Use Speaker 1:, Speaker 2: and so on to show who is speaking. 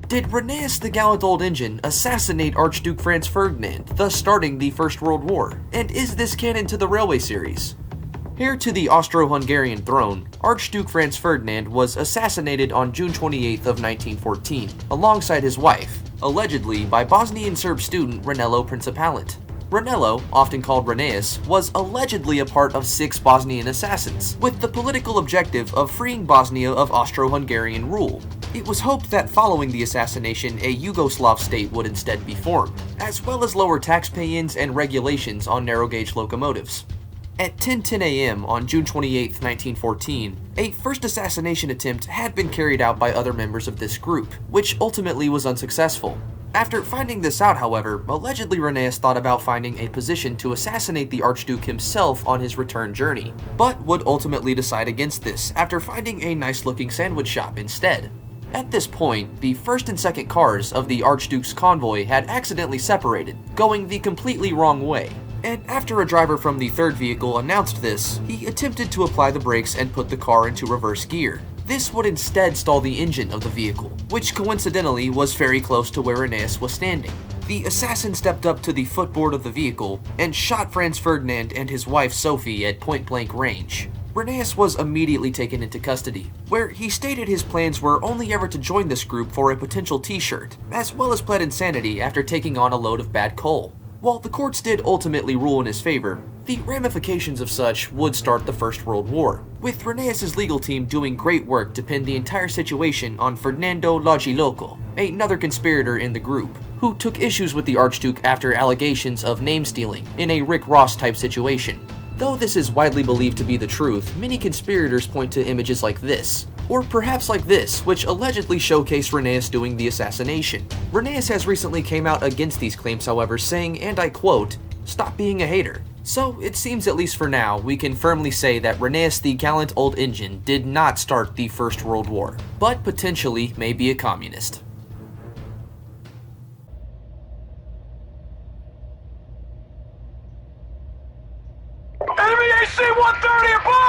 Speaker 1: Did RHENEAS the gallant old engine assassinate Archduke Franz Ferdinand, thus starting the First World War? And is this canon to the Railway series? Heir to the Austro-Hungarian throne, Archduke Franz Ferdinand was assassinated on June 28th of 1914, alongside his wife, allegedly by Bosnian Serb student Ranello Principalant. Ranello, often called RHENEAS, was allegedly a part of 6 Bosnian assassins, with the political objective of freeing Bosnia of Austro-Hungarian rule. It was hoped that following the assassination, a Yugoslav state would instead be formed, as well as lower tax pay-ins and regulations on narrow-gauge locomotives. At 10:10 a.m. on June 28, 1914, a first assassination attempt had been carried out by other members of this group, which ultimately was unsuccessful. After finding this out, however, allegedly RHENEAS thought about finding a position to assassinate the Archduke himself on his return journey, but would ultimately decide against this after finding a nice-looking sandwich shop instead. At this point, the first and second cars of the Archduke's convoy had accidentally separated, going the completely wrong way. And after a driver from the third vehicle announced this, he attempted to apply the brakes and put the car into reverse gear. This would instead stall the engine of the vehicle, which coincidentally was very close to where RHENEAS was standing. The assassin stepped up to the footboard of the vehicle and shot Franz Ferdinand and his wife Sophie at point-blank range. RHENEAS was immediately taken into custody, where he stated his plans were only ever to join this group for a potential t-shirt, as well as pled insanity after taking on a load of bad coal. While the courts did ultimately rule in his favor, the ramifications of such would start the First World War, with RHENEAS' legal team doing great work to pin the entire situation on Fernando Lagiloco, another conspirator in the group, who took issues with the Archduke after allegations of name-stealing in a Rick Ross-type situation. Though this is widely believed to be the truth, many conspirators point to images like this, or perhaps like this, which allegedly showcase RHENEAS doing the assassination. RHENEAS has recently came out against these claims, however, saying, and I quote, "Stop being a hater." So it seems, at least for now, we can firmly say that RHENEAS the gallant old engine did not start the First World War, but potentially may be a communist.
Speaker 2: Enemy AC-130 above!